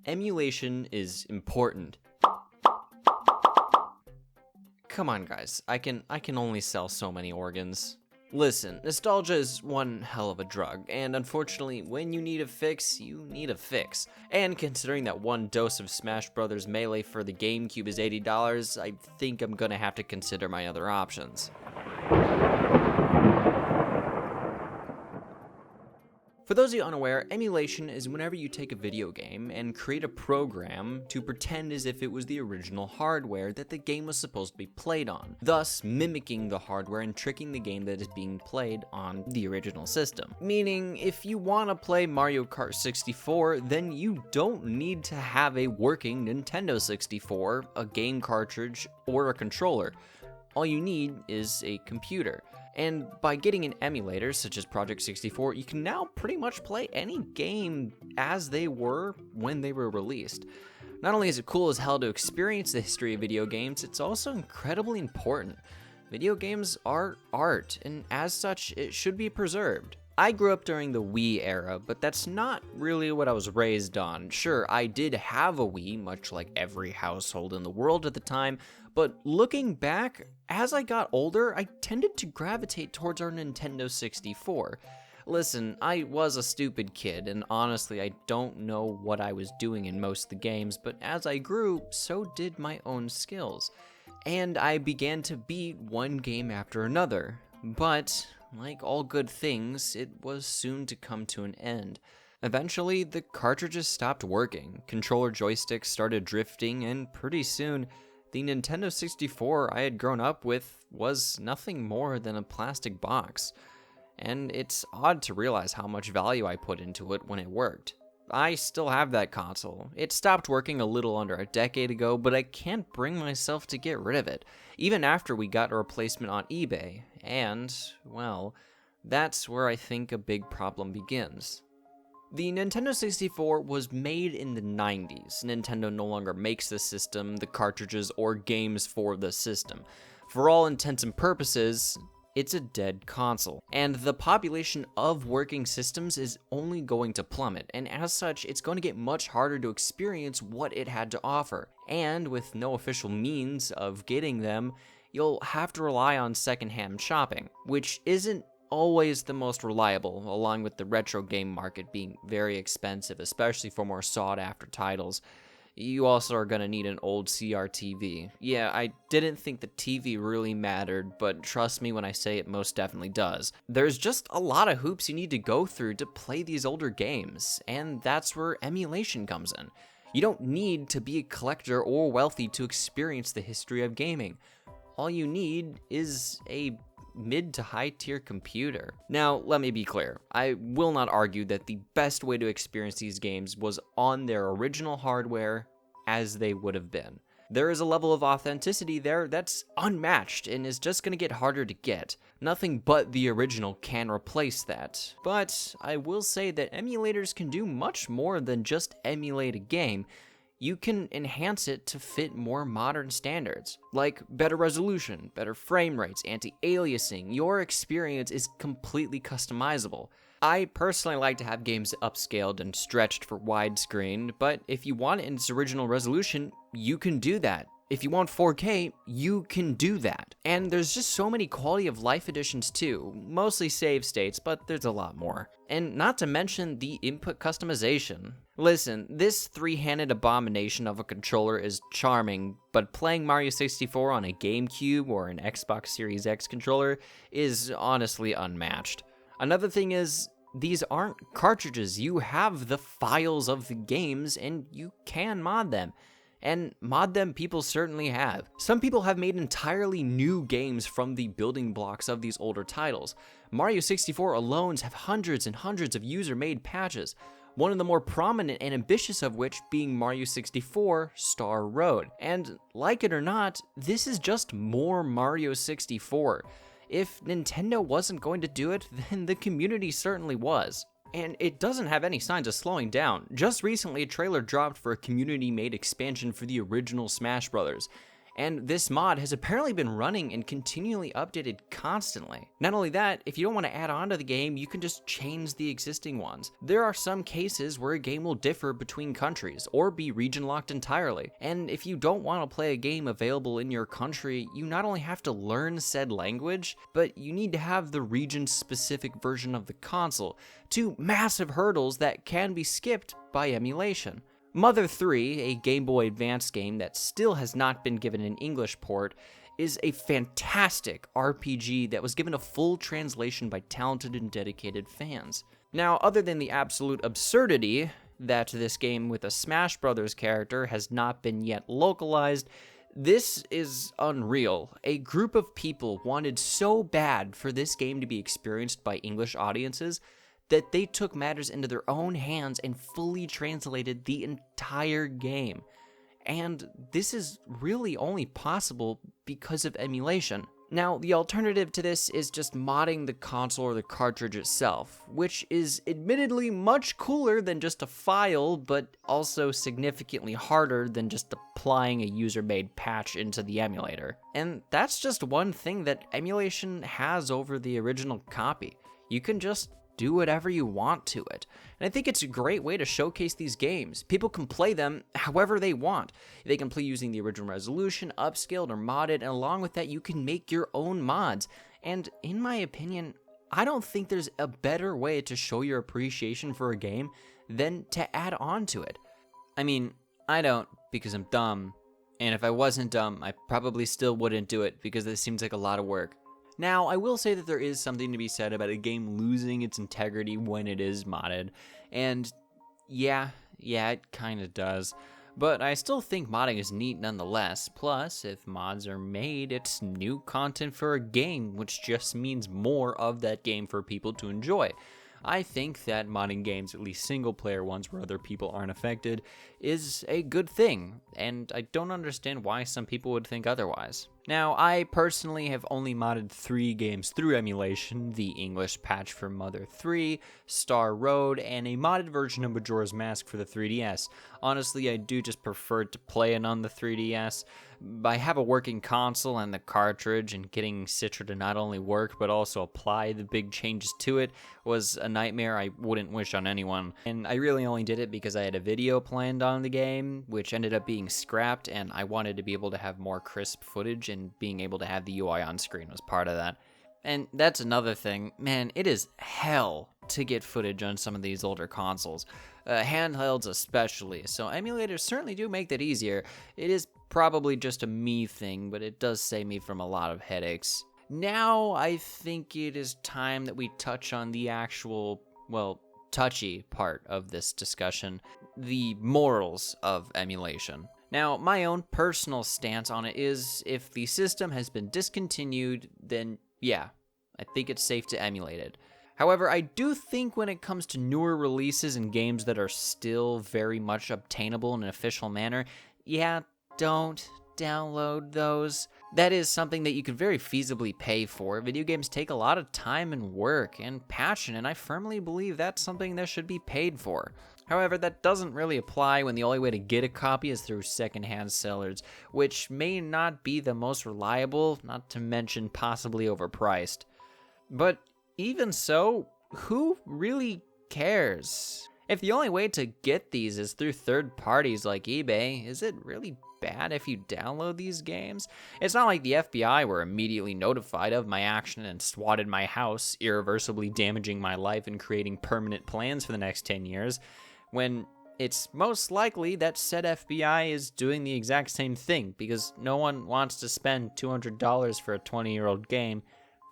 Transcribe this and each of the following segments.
Emulation is important. Come on, guys, I can only sell so many organs. Listen, nostalgia is one hell of a drug, and unfortunately, when you need a fix, you need a fix. And considering that one dose of Smash Bros. Melee for the GameCube is $80, I think I'm gonna have to consider my other options. For those of you unaware, emulation is whenever you take a video game and create a program to pretend as if it was the original hardware that the game was supposed to be played on, thus mimicking the hardware and tricking the game that is being played on the original system. Meaning, if you want to play Mario Kart 64, then you don't need to have a working Nintendo 64, a game cartridge, or a controller. All you need is a computer. And by getting an emulator, such as Project 64, you can now pretty much play any game as they were when they were released. Not only is it cool as hell to experience the history of video games, it's also incredibly important. Video games are art, and as such, it should be preserved. I grew up during the Wii era, but that's not really what I was raised on. Sure, I did have a Wii, much like every household in the world at the time, but looking back, as I got older, I tended to gravitate towards our Nintendo 64. Listen, I was a stupid kid, and honestly, I don't know what I was doing in most of the games, but as I grew, so did my own skills. And I began to beat one game after another. But, like all good things, it was soon to come to an end. Eventually, the cartridges stopped working, controller joysticks started drifting, and pretty soon, the Nintendo 64 I had grown up with was nothing more than a plastic box. And it's odd to realize how much value I put into it when it worked. I still have that console. It stopped working a little under a decade ago, but I can't bring myself to get rid of it, even after we got a replacement on eBay. And, well, that's where I think a big problem begins. The Nintendo 64 was made in the 90s. Nintendo no longer makes the system, the cartridges, or games for the system. For all intents and purposes, it's a dead console. And the population of working systems is only going to plummet, and as such, it's going to get much harder to experience what it had to offer. And with no official means of getting them, you'll have to rely on secondhand shopping, which isn't always the most reliable, along with the retro game market being very expensive, especially for more sought-after titles. You also are going to need an old CRTV. Yeah, I didn't think the TV really mattered, but trust me when I say it most definitely does. There's just a lot of hoops you need to go through to play these older games, and that's where emulation comes in. You don't need to be a collector or wealthy to experience the history of gaming. All you need is a mid to high tier computer. Now, let me be clear. I will not argue that the best way to experience these games was on their original hardware as they would have been. There is a level of authenticity there that's unmatched and is just going to get harder to get. Nothing but the original can replace that. But I will say that emulators can do much more than just emulate a game. You can enhance it to fit more modern standards, like better resolution, better frame rates, anti-aliasing. Your experience is completely customizable. I personally like to have games upscaled and stretched for widescreen, but if you want it in its original resolution, you can do that. If you want 4K, you can do that. And there's just so many quality of life additions too, mostly save states, but there's a lot more. And not to mention the input customization. Listen, this three-handed abomination of a controller is charming, but playing Mario 64 on a GameCube or an Xbox Series X controller is honestly unmatched. Another thing is, these aren't cartridges. You have the files of the games and you can mod them. And mod them people certainly have. Some people have made entirely new games from the building blocks of these older titles. Mario 64 alone have hundreds and hundreds of user-made patches, one of the more prominent and ambitious of which being Mario 64 Star Road. And like it or not, this is just more Mario 64. If Nintendo wasn't going to do it, then the community certainly was. And it doesn't have any signs of slowing down. Just recently, a trailer dropped for a community-made expansion for the original Smash Bros. and this mod has apparently been running and continually updated constantly. Not only that, if you don't want to add on to the game, you can just change the existing ones. There are some cases where a game will differ between countries or be region locked entirely, and if you don't want to play a game available in your country, you not only have to learn said language, but you need to have the region-specific version of the console, two massive hurdles that can be skipped by emulation. Mother 3, a Game Boy Advance game that still has not been given an English port, is a fantastic RPG that was given a full translation by talented and dedicated fans. Now, other than the absolute absurdity that this game with a Smash Brothers character has not been yet localized, this is unreal. A group of people wanted so bad for this game to be experienced by English audiences that they took matters into their own hands and fully translated the entire game. And this is really only possible because of emulation. Now, the alternative to this is just modding the console or the cartridge itself, which is admittedly much cooler than just a file, but also significantly harder than just applying a user-made patch into the emulator. And that's just one thing that emulation has over the original copy. You can just do whatever you want to it. And I think it's a great way to showcase these games. People can play them however they want. They can play using the original resolution, upscaled or modded, and along with that, you can make your own mods. And in my opinion, I don't think there's a better way to show your appreciation for a game than to add on to it. I mean, I don't because I'm dumb. And if I wasn't dumb, I probably still wouldn't do it because this seems like a lot of work. Now, I will say that there is something to be said about a game losing its integrity when it is modded, and yeah, it kinda does. But I still think modding is neat nonetheless. Plus, if mods are made, it's new content for a game, which just means more of that game for people to enjoy. I think that modding games, at least single-player ones where other people aren't affected, is a good thing, and I don't understand why some people would think otherwise. Now, I personally have only modded 3 games through emulation: the English patch for Mother 3, Star Road, and a modded version of Majora's Mask for the 3DS. Honestly, I do just prefer to play it on the 3DS. I have a working console and the cartridge, and getting Citra to not only work but also apply the big changes to it was a nightmare I wouldn't wish on anyone. And I really only did it because I had a video planned on the game, which ended up being scrapped, and I wanted to be able to have more crisp footage, and being able to have the UI on screen was part of that. And that's another thing, man, it is hell to get footage on some of these older consoles, handhelds especially, so emulators certainly do make that easier. It is probably just a me thing, but it does save me from a lot of headaches. Now I think it is time that we touch on the actual, touchy part of this discussion, the morals of emulation. Now, my own personal stance on it is, if the system has been discontinued, then yeah, I think it's safe to emulate it. However, I do think when it comes to newer releases and games that are still very much obtainable in an official manner, yeah, don't download those. That is something that you could very feasibly pay for. Video games take a lot of time and work and passion, and I firmly believe that's something that should be paid for. However, that doesn't really apply when the only way to get a copy is through secondhand sellers, which may not be the most reliable, not to mention possibly overpriced. But even so, who really cares? If the only way to get these is through third parties like eBay, is it really bad if you download these games? It's not like the FBI were immediately notified of my action and swatted my house, irreversibly damaging my life and creating permanent plans for the next 10 years, when it's most likely that said FBI is doing the exact same thing, because no one wants to spend $200 for a 20-year-old game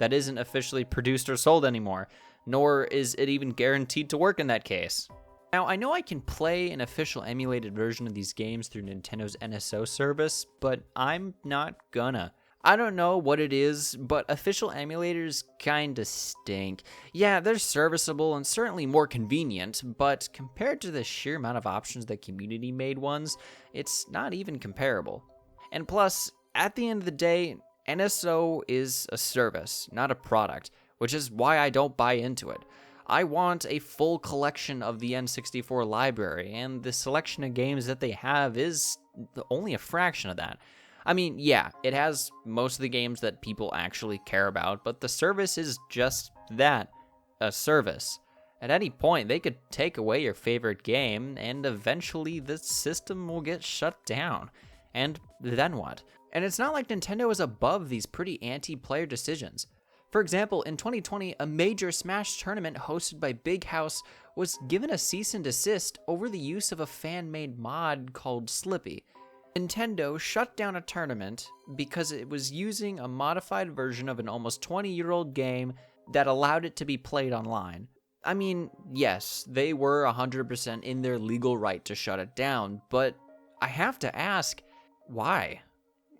that isn't officially produced or sold anymore, nor is it even guaranteed to work in that case. Now, I know I can play an official emulated version of these games through Nintendo's NSO service, but I'm not gonna. I don't know what it is, but official emulators kinda stink. Yeah, they're serviceable and certainly more convenient, but compared to the sheer amount of options that community-made ones, it's not even comparable. And plus, at the end of the day, NSO is a service, not a product, which is why I don't buy into it. I want a full collection of the N64 library, and the selection of games that they have is only a fraction of that. I mean, yeah, it has most of the games that people actually care about, but the service is just that, a service. At any point, they could take away your favorite game, and eventually the system will get shut down. And then what? And it's not like Nintendo is above these pretty anti-player decisions. For example, in 2020, a major Smash tournament hosted by Big House was given a cease and desist over the use of a fan-made mod called Slippy. Nintendo shut down a tournament because it was using a modified version of an almost 20-year-old game that allowed it to be played online. I mean, yes, they were 100% in their legal right to shut it down, but I have to ask, why?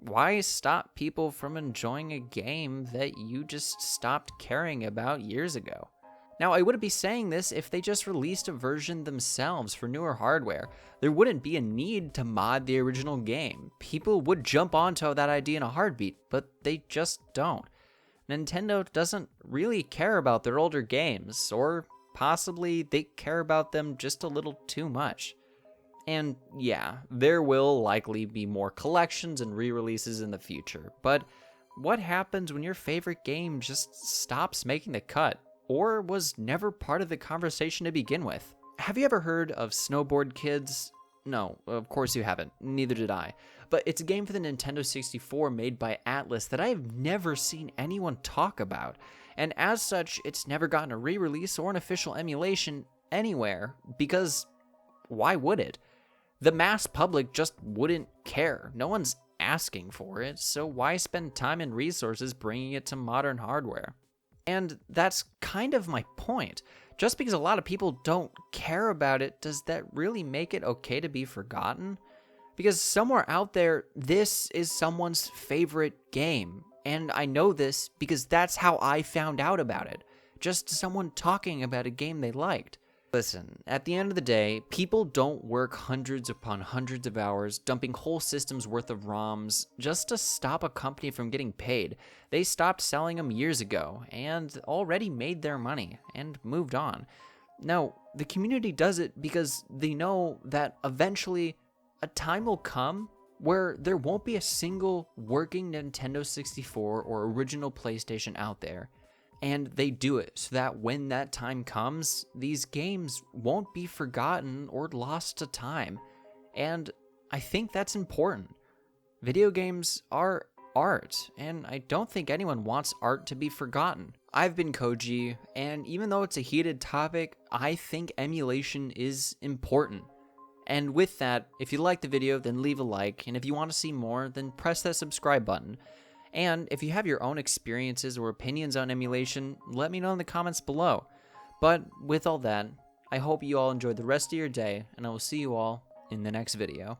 Why stop people from enjoying a game that you just stopped caring about years ago? Now, I wouldn't be saying this if they just released a version themselves for newer hardware. There wouldn't be a need to mod the original game. People would jump onto that idea in a heartbeat, but they just don't. Nintendo doesn't really care about their older games, or possibly they care about them just a little too much. And yeah, there will likely be more collections and re-releases in the future, but what happens when your favorite game just stops making the cut, or was never part of the conversation to begin with? Have you ever heard of Snowboard Kids? No, of course you haven't. Neither did I. But it's a game for the Nintendo 64 made by Atlas that I have never seen anyone talk about. And as such, it's never gotten a re-release or an official emulation anywhere, because why would it? The mass public just wouldn't care. No one's asking for it, so why spend time and resources bringing it to modern hardware? And that's kind of my point. Just because a lot of people don't care about it, does that really make it okay to be forgotten? Because somewhere out there, this is someone's favorite game. And I know this because that's how I found out about it. Just someone talking about a game they liked. Listen, at the end of the day, people don't work hundreds upon hundreds of hours dumping whole systems worth of ROMs just to stop a company from getting paid. They stopped selling them years ago and already made their money and moved on. No, the community does it because they know that eventually a time will come where there won't be a single working Nintendo 64 or original PlayStation out there. And they do it so that when that time comes, these games won't be forgotten or lost to time. And I think that's important. Video games are art, and I don't think anyone wants art to be forgotten. I've been Koji, and even though it's a heated topic, I think emulation is important. And with that, if you liked the video, then leave a like, and if you want to see more, then press that subscribe button. And if you have your own experiences or opinions on emulation, let me know in the comments below. But with all that, I hope you all enjoy the rest of your day, and I will see you all in the next video.